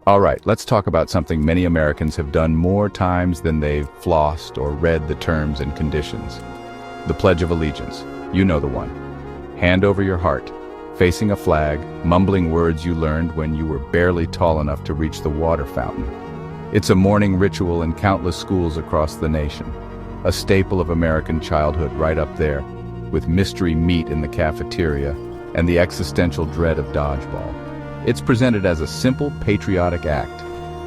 All right, let's talk about something many Americans have done more times than they've flossed or read the terms and conditions. The Pledge of Allegiance. You know the one. Hand over your heart, facing a flag, mumbling words you learned when you were barely tall enough to reach the water fountain. It's a morning ritual in countless schools across the nation. A staple of American childhood right up there, with mystery meat in the cafeteria and the existential dread of dodgeball. It's presented as a simple patriotic act,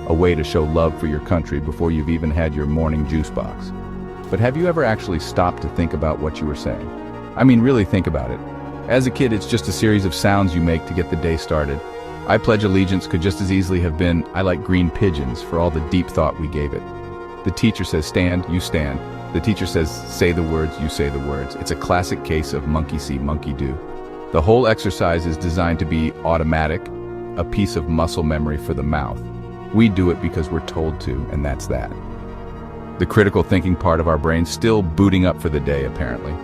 a way to show love for your country before you've even had your morning juice box. But have you ever actually stopped to think about what you were saying? I mean, really think about it. As a kid, it's just a series of sounds you make to get the day started. I Pledge Allegiance could just as easily have been, I like green pigeons, for all the deep thought we gave it. The teacher says stand, you stand. The teacher says say the words, you say the words. It's a classic case of monkey see, monkey do. The whole exercise is designed to be automatic, a piece of muscle memory for the mouth. We do it because we're told to, and that's that. The critical thinking part of our brain's still booting up for the day, apparently.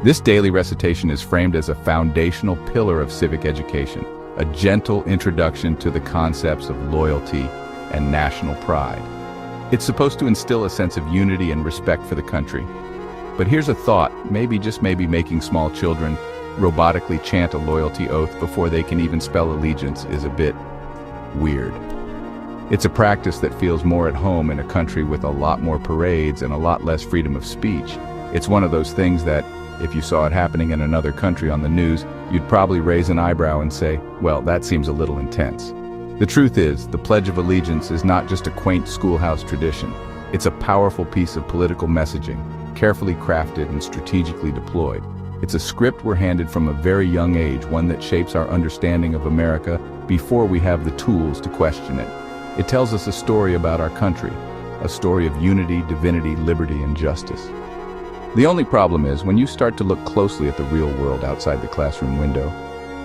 This daily recitation is framed as a foundational pillar of civic education, a gentle introduction to the concepts of loyalty and national pride. It's supposed to instill a sense of unity and respect for the country. But here's a thought, maybe just maybe making small children robotically chant a loyalty oath before they can even spell allegiance is a bit weird. It's a practice that feels more at home in a country with a lot more parades and a lot less freedom of speech. It's one of those things that, if you saw it happening in another country on the news, you'd probably raise an eyebrow and say, well, that seems a little intense. The truth is, the Pledge of Allegiance is not just a quaint schoolhouse tradition. It's a powerful piece of political messaging, carefully crafted and strategically deployed. It's a script we're handed from a very young age, one that shapes our understanding of America before we have the tools to question it. It tells us a story about our country, a story of unity, divinity, liberty, and justice. The only problem is, when you start to look closely at the real world outside the classroom window,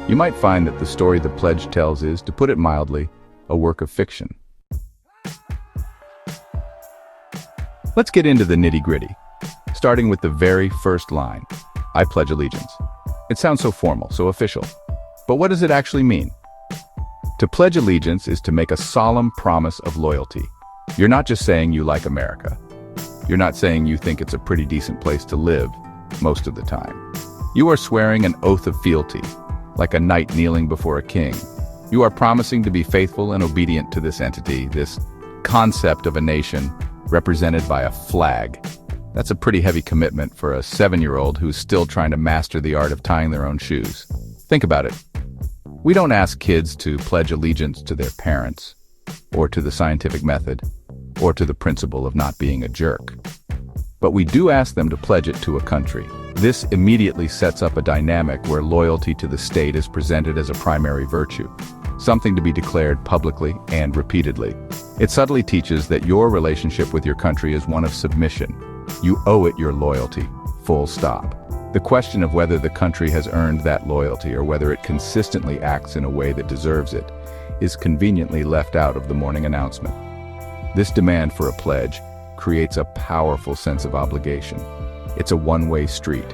you might find that the story the pledge tells is, to put it mildly, a work of fiction. Let's get into the nitty-gritty, starting with the very first line. I pledge allegiance. It sounds so formal, so official. But what does it actually mean? To pledge allegiance is to make a solemn promise of loyalty. You're not just saying you like America. You're not saying you think it's a pretty decent place to live most of the time. You are swearing an oath of fealty, like a knight kneeling before a king. You are promising to be faithful and obedient to this entity, this concept of a nation represented by a flag. That's a pretty heavy commitment for a 7-year-old who's still trying to master the art of tying their own shoes. Think about it. We don't ask kids to pledge allegiance to their parents, or to the scientific method, or to the principle of not being a jerk. But we do ask them to pledge it to a country. This immediately sets up a dynamic where loyalty to the state is presented as a primary virtue, something to be declared publicly and repeatedly. It subtly teaches that your relationship with your country is one of submission. You owe it your loyalty, full stop. The question of whether the country has earned that loyalty or whether it consistently acts in a way that deserves it is conveniently left out of the morning announcement. This demand for a pledge creates a powerful sense of obligation. It's a one-way street.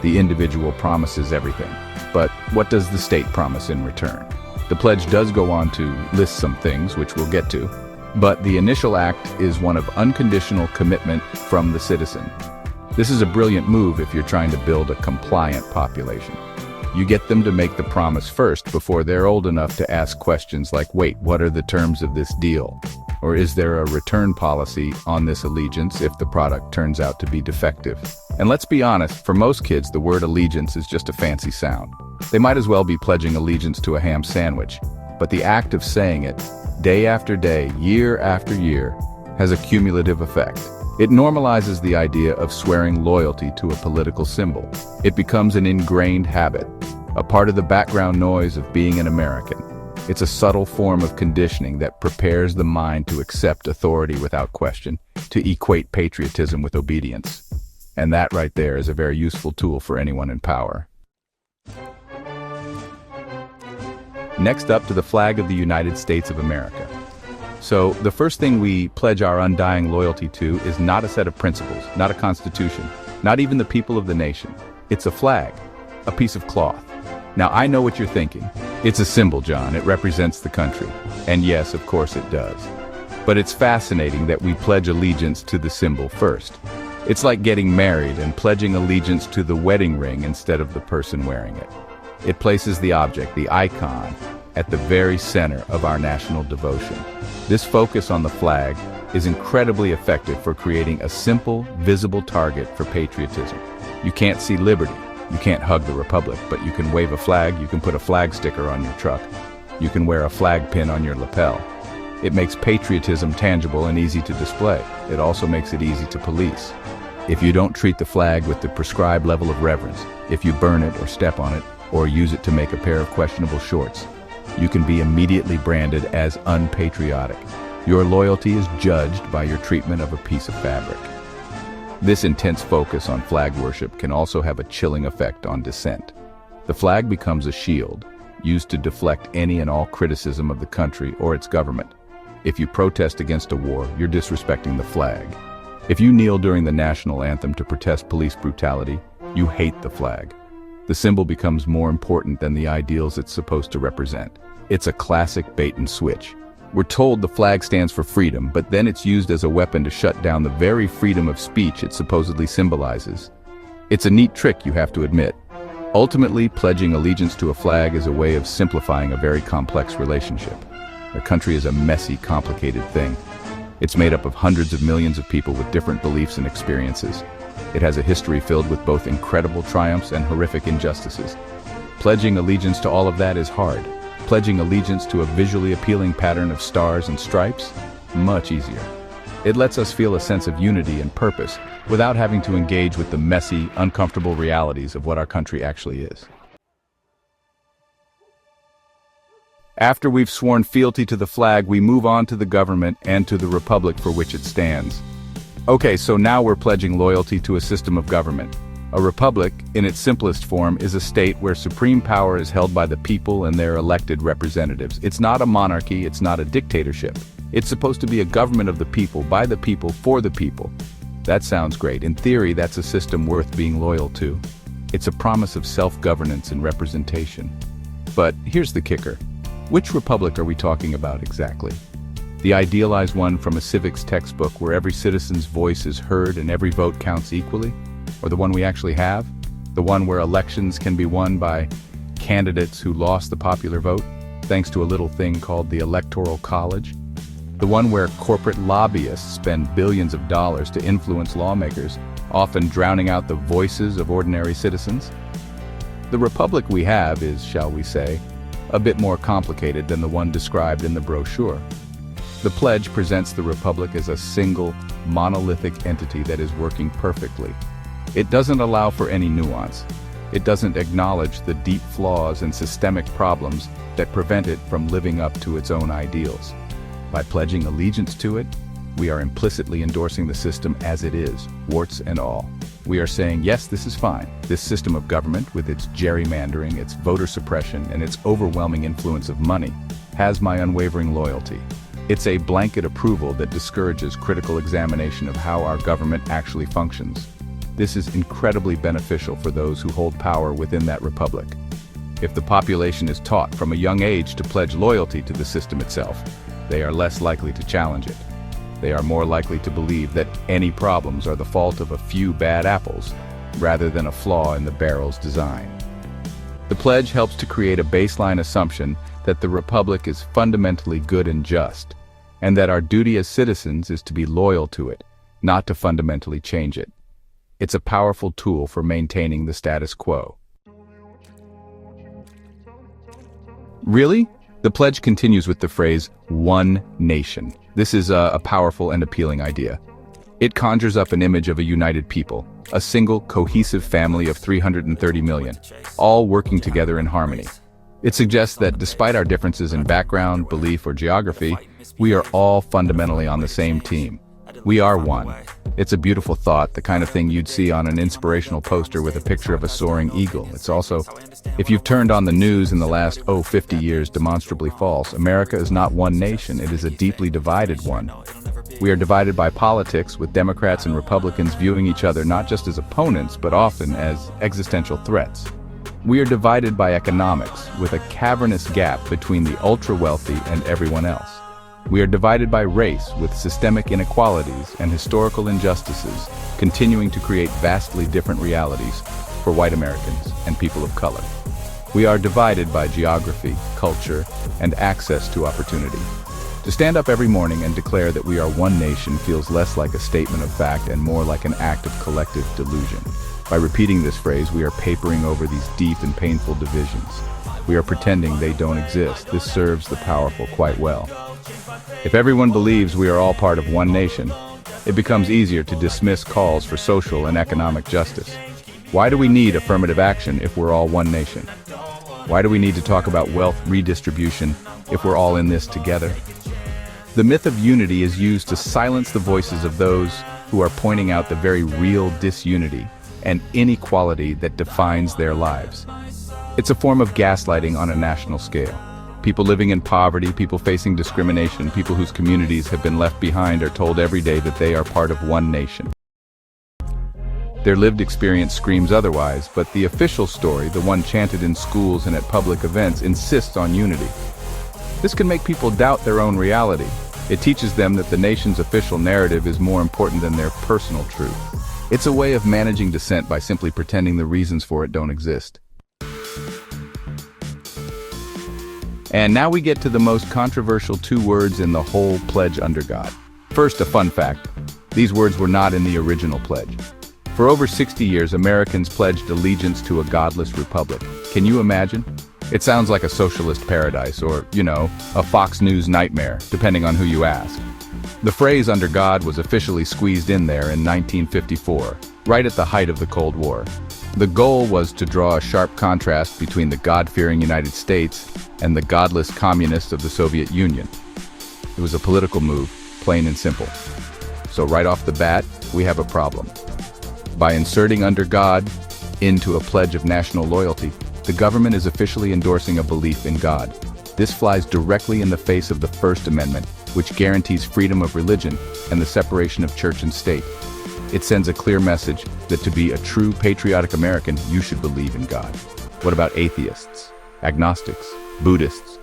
The individual promises everything, but what does the state promise in return? The pledge does go on to list some things, which we'll get to, but the initial act is one of unconditional commitment from the citizen. This is a brilliant move if you're trying to build a compliant population. You get them to make the promise first before they're old enough to ask questions like, wait, what are the terms of this deal? Or is there a return policy on this allegiance if the product turns out to be defective? And let's be honest, for most kids, the word allegiance is just a fancy sound. They might as well be pledging allegiance to a ham sandwich. But the act of saying it, day after day, year after year, has a cumulative effect. It normalizes the idea of swearing loyalty to a political symbol. It becomes an ingrained habit, a part of the background noise of being an American. It's a subtle form of conditioning that prepares the mind to accept authority without question, to equate patriotism with obedience. And that right there is a very useful tool for anyone in power. Next up, to the flag of the United States of America. So the first thing we pledge our undying loyalty to is not a set of principles, not a constitution, not even the people of the nation. It's a flag, a piece of cloth. Now I know what you're thinking. It's a symbol, John. It represents the country. And yes, of course it does. But it's fascinating that we pledge allegiance to the symbol first. It's like getting married and pledging allegiance to the wedding ring instead of the person wearing it. It places the object, the icon, at the very center of our national devotion. This focus on the flag is incredibly effective for creating a simple, visible target for patriotism. You can't see liberty. You can't hug the Republic, but you can wave a flag, you can put a flag sticker on your truck, you can wear a flag pin on your lapel. It makes patriotism tangible and easy to display. It also makes it easy to police. If you don't treat the flag with the prescribed level of reverence, if you burn it or step on it, or use it to make a pair of questionable shorts, you can be immediately branded as unpatriotic. Your loyalty is judged by your treatment of a piece of fabric. This intense focus on flag worship can also have a chilling effect on dissent. The flag becomes a shield, used to deflect any and all criticism of the country or its government. If you protest against a war, you're disrespecting the flag. If you kneel during the national anthem to protest police brutality, you hate the flag. The symbol becomes more important than the ideals it's supposed to represent. It's a classic bait and switch. We're told the flag stands for freedom, but then it's used as a weapon to shut down the very freedom of speech it supposedly symbolizes. It's a neat trick, you have to admit. Ultimately, pledging allegiance to a flag is a way of simplifying a very complex relationship. A country is a messy, complicated thing. It's made up of hundreds of millions of people with different beliefs and experiences. It has a history filled with both incredible triumphs and horrific injustices. Pledging allegiance to all of that is hard. Pledging allegiance to a visually appealing pattern of stars and stripes? Much easier. It lets us feel a sense of unity and purpose without having to engage with the messy, uncomfortable realities of what our country actually is. After we've sworn fealty to the flag, we move on to the government and to the republic for which it stands. Okay, so now we're pledging loyalty to a system of government. A republic, in its simplest form, is a state where supreme power is held by the people and their elected representatives. It's not a monarchy, it's not a dictatorship. It's supposed to be a government of the people, by the people, for the people. That sounds great. In theory, that's a system worth being loyal to. It's a promise of self-governance and representation. But here's the kicker. Which republic are we talking about exactly? The idealized one from a civics textbook where every citizen's voice is heard and every vote counts equally? Or the one we actually have? The one where elections can be won by candidates who lost the popular vote, thanks to a little thing called the Electoral College? The one where corporate lobbyists spend billions of dollars to influence lawmakers, often drowning out the voices of ordinary citizens? The republic we have is, shall we say, a bit more complicated than the one described in the brochure. The pledge presents the republic as a single, monolithic entity that is working perfectly. It doesn't allow for any nuance. It doesn't acknowledge the deep flaws and systemic problems that prevent it from living up to its own ideals. By pledging allegiance to it, we are implicitly endorsing the system as it is, warts and all. We are saying, yes, this is fine. This system of government, with its gerrymandering, its voter suppression, and its overwhelming influence of money, has my unwavering loyalty. It's a blanket approval that discourages critical examination of how our government actually functions. This is incredibly beneficial for those who hold power within that republic. If the population is taught from a young age to pledge loyalty to the system itself, they are less likely to challenge it. They are more likely to believe that any problems are the fault of a few bad apples, rather than a flaw in the barrel's design. The pledge helps to create a baseline assumption that the republic is fundamentally good and just, and that our duty as citizens is to be loyal to it, not to fundamentally change it. It's a powerful tool for maintaining the status quo. Really? The pledge continues with the phrase, "one nation." This is a powerful and appealing idea. It conjures up an image of a united people, a single, cohesive family of 330 million, all working together in harmony. It suggests that despite our differences in background, belief, or geography, we are all fundamentally on the same team. We are one. It's a beautiful thought, the kind of thing you'd see on an inspirational poster with a picture of a soaring eagle. It's also, if you've turned on the news in the last, 50 years, demonstrably false. America is not one nation, it is a deeply divided one. We are divided by politics, with Democrats and Republicans viewing each other not just as opponents, but often as existential threats. We are divided by economics, with a cavernous gap between the ultra-wealthy and everyone else. We are divided by race, with systemic inequalities and historical injustices, continuing to create vastly different realities for white Americans and people of color. We are divided by geography, culture, and access to opportunity. To stand up every morning and declare that we are one nation feels less like a statement of fact and more like an act of collective delusion. By repeating this phrase, we are papering over these deep and painful divisions. We are pretending they don't exist. This serves the powerful quite well. If everyone believes we are all part of one nation, it becomes easier to dismiss calls for social and economic justice. Why do we need affirmative action if we're all one nation? Why do we need to talk about wealth redistribution if we're all in this together? The myth of unity is used to silence the voices of those who are pointing out the very real disunity and inequality that defines their lives. It's a form of gaslighting on a national scale. People living in poverty, people facing discrimination, people whose communities have been left behind are told every day that they are part of one nation. Their lived experience screams otherwise, but the official story, the one chanted in schools and at public events, insists on unity. This can make people doubt their own reality. It teaches them that the nation's official narrative is more important than their personal truth. It's a way of managing dissent by simply pretending the reasons for it don't exist. And now we get to the most controversial two words in the whole pledge under God. First, a fun fact. These words were not in the original pledge. For over 60 years, Americans pledged allegiance to a godless republic. Can you imagine? It sounds like a socialist paradise or, a Fox News nightmare, depending on who you ask. The phrase "under God" was officially squeezed in there in 1954, right at the height of the Cold War. The goal was to draw a sharp contrast between the God-fearing United States and the godless communists of the Soviet Union. It was a political move, plain and simple. So right off the bat, we have a problem. By inserting "under God" into a pledge of national loyalty, the government is officially endorsing a belief in God. This flies directly in the face of the First Amendment, which guarantees freedom of religion and the separation of church and state. It sends a clear message that to be a true patriotic American, you should believe in God. What about atheists, agnostics, Buddhists?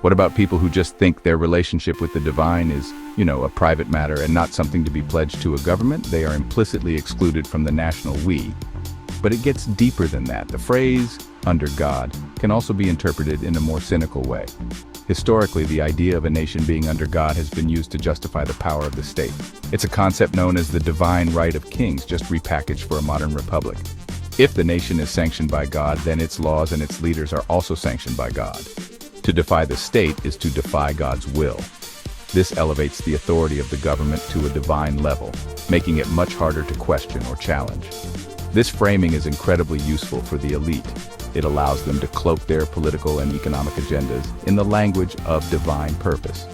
What about people who just think their relationship with the divine is, a private matter and not something to be pledged to a government? They are implicitly excluded from the national we. But it gets deeper than that. The phrase "under God" can also be interpreted in a more cynical way. Historically, the idea of a nation being under God has been used to justify the power of the state. It's a concept known as the divine right of kings, just repackaged for a modern republic. If the nation is sanctioned by God, then its laws and its leaders are also sanctioned by God. To defy the state is to defy God's will. This elevates the authority of the government to a divine level, making it much harder to question or challenge. This framing is incredibly useful for the elite. It allows them to cloak their political and economic agendas in the language of divine purpose.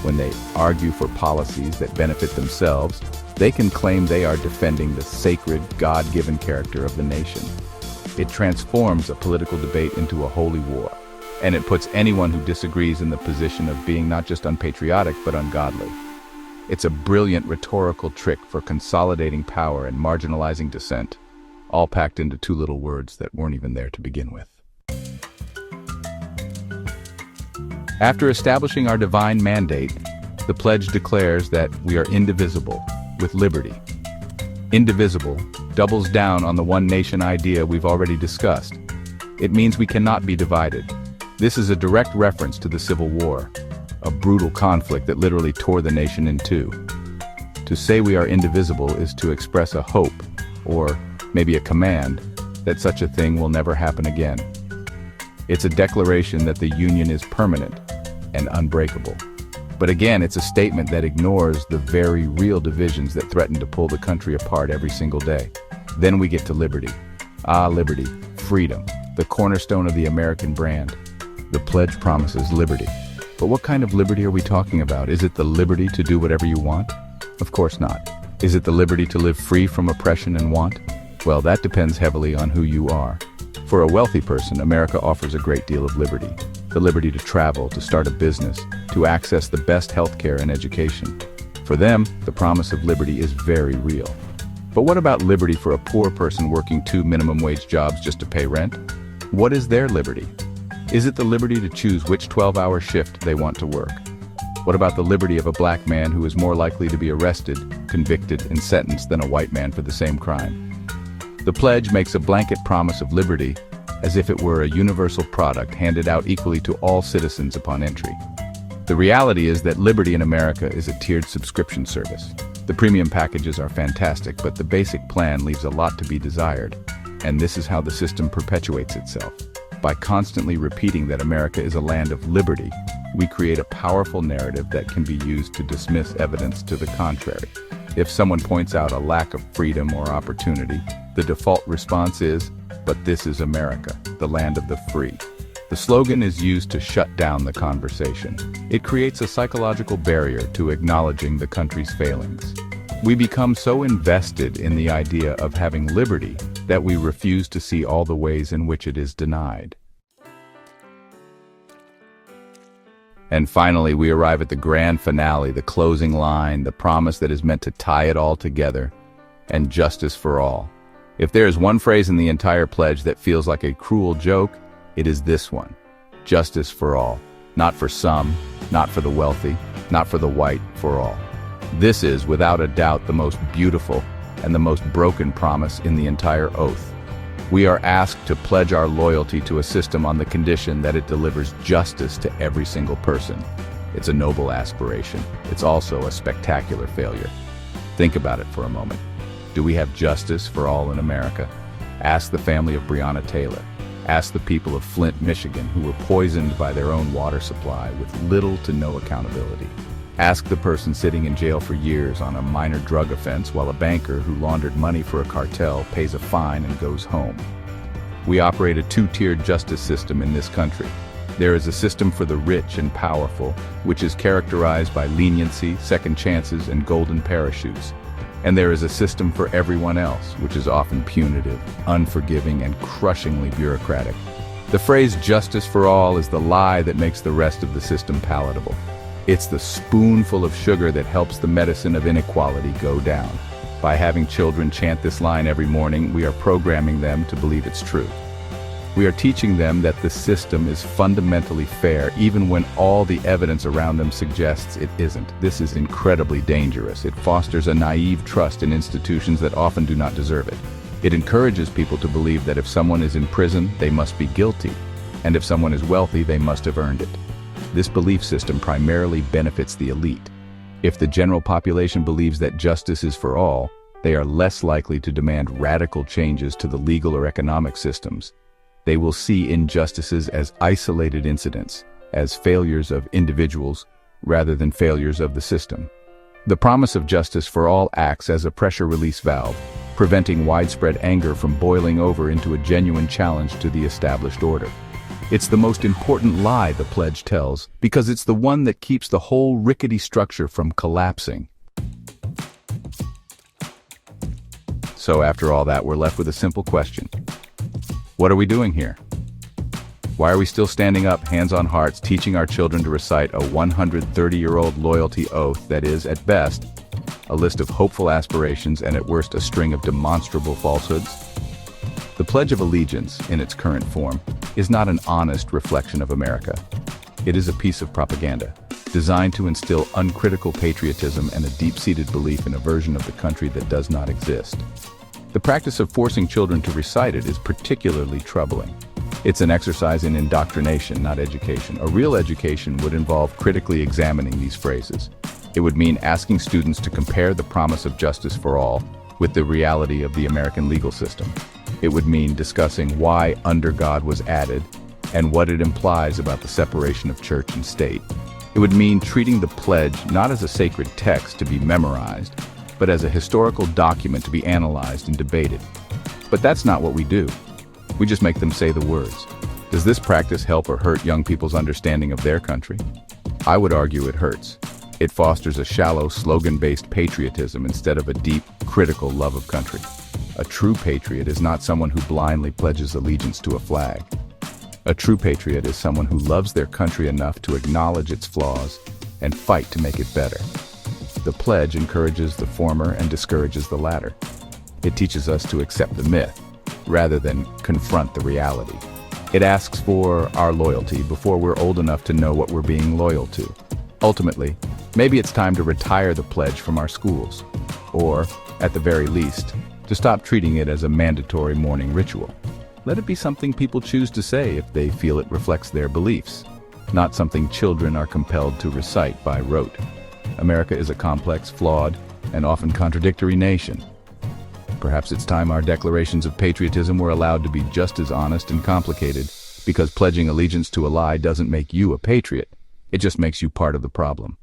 When they argue for policies that benefit themselves, they can claim they are defending the sacred, God-given character of the nation. It transforms a political debate into a holy war, and it puts anyone who disagrees in the position of being not just unpatriotic but ungodly. It's a brilliant rhetorical trick for consolidating power and marginalizing dissent, all packed into two little words that weren't even there to begin with. After establishing our divine mandate, the pledge declares that we are indivisible, with liberty. Indivisible doubles down on the one nation idea we've already discussed. It means we cannot be divided. This is a direct reference to the Civil War, a brutal conflict that literally tore the nation in two. To say we are indivisible is to express a hope, or maybe a command, that such a thing will never happen again. It's a declaration that the Union is permanent and unbreakable. But again, it's a statement that ignores the very real divisions that threaten to pull the country apart every single day. Then we get to liberty. Ah, liberty, freedom, the cornerstone of the American brand. The pledge promises liberty. But what kind of liberty are we talking about? Is it the liberty to do whatever you want? Of course not. Is it the liberty to live free from oppression and want? Well, that depends heavily on who you are. For a wealthy person, America offers a great deal of liberty. The liberty to travel, to start a business, to access the best healthcare and education. For them, the promise of liberty is very real. But what about liberty for a poor person working 2 minimum wage jobs just to pay rent? What is their liberty? Is it the liberty to choose which 12-hour shift they want to work? What about the liberty of a black man who is more likely to be arrested, convicted, and sentenced than a white man for the same crime? The pledge makes a blanket promise of liberty as if it were a universal product handed out equally to all citizens upon entry. The reality is that liberty in America is a tiered subscription service. The premium packages are fantastic, but the basic plan leaves a lot to be desired. And this is how the system perpetuates itself. By constantly repeating that America is a land of liberty, we create a powerful narrative that can be used to dismiss evidence to the contrary. If someone points out a lack of freedom or opportunity, the default response is, "But this is America, the land of the free." The slogan is used to shut down the conversation. It creates a psychological barrier to acknowledging the country's failings. We become so invested in the idea of having liberty that we refuse to see all the ways in which it is denied. And finally, we arrive at the grand finale, the closing line, the promise that is meant to tie it all together, and justice for all. If there is one phrase in the entire pledge that feels like a cruel joke, it is this one: justice for all. Not for some, not for the wealthy, not for the white, for all. This is, without a doubt, the most beautiful and the most broken promise in the entire oath. We are asked to pledge our loyalty to a system on the condition that it delivers justice to every single person. It's a noble aspiration. It's also a spectacular failure. Think about it for a moment. Do we have justice for all in America? Ask the family of Breonna Taylor. Ask the people of Flint, Michigan, who were poisoned by their own water supply with little to no accountability. Ask the person sitting in jail for years on a minor drug offense while a banker who laundered money for a cartel pays a fine and goes home. We operate a two-tiered justice system in this country. There is a system for the rich and powerful, which is characterized by leniency, second chances, and golden parachutes. And there is a system for everyone else, which is often punitive, unforgiving, and crushingly bureaucratic. The phrase justice for all is the lie that makes the rest of the system palatable. It's the spoonful of sugar that helps the medicine of inequality go down. By having children chant this line every morning, we are programming them to believe it's true. We are teaching them that the system is fundamentally fair, even when all the evidence around them suggests it isn't. This is incredibly dangerous. It fosters a naive trust in institutions that often do not deserve it. It encourages people to believe that if someone is in prison, they must be guilty, and if someone is wealthy, they must have earned it. This belief system primarily benefits the elite. If the general population believes that justice is for all, they are less likely to demand radical changes to the legal or economic systems. They will see injustices as isolated incidents, as failures of individuals rather than failures of the system. The promise of justice for all acts as a pressure release valve, preventing widespread anger from boiling over into a genuine challenge to the established order. It's the most important lie the pledge tells, because it's the one that keeps the whole rickety structure from collapsing. So after all that, we're left with a simple question. What are we doing here? Why are we still standing up, hands on hearts, teaching our children to recite a 130-year-old loyalty oath that is, at best, a list of hopeful aspirations and at worst a string of demonstrable falsehoods? The Pledge of Allegiance, in its current form, is not an honest reflection of America. It is a piece of propaganda, designed to instill uncritical patriotism and a deep-seated belief in a version of the country that does not exist. The practice of forcing children to recite it is particularly troubling. It's an exercise in indoctrination, not education. A real education would involve critically examining these phrases. It would mean asking students to compare the promise of justice for all with the reality of the American legal system. It would mean discussing why under God was added and what it implies about the separation of church and state. It would mean treating the pledge not as a sacred text to be memorized, but as a historical document to be analyzed and debated. But that's not what we do. We just make them say the words. Does this practice help or hurt young people's understanding of their country? I would argue it hurts. It fosters a shallow, slogan-based patriotism instead of a deep, critical love of country. A true patriot is not someone who blindly pledges allegiance to a flag. A true patriot is someone who loves their country enough to acknowledge its flaws and fight to make it better. The pledge encourages the former and discourages the latter. It teaches us to accept the myth, rather than confront the reality. It asks for our loyalty before we're old enough to know what we're being loyal to. Ultimately, maybe it's time to retire the pledge from our schools, or, at the very least, to stop treating it as a mandatory morning ritual. Let it be something people choose to say if they feel it reflects their beliefs, not something children are compelled to recite by rote. America is a complex, flawed, and often contradictory nation. Perhaps it's time our declarations of patriotism were allowed to be just as honest and complicated, because pledging allegiance to a lie doesn't make you a patriot. It just makes you part of the problem.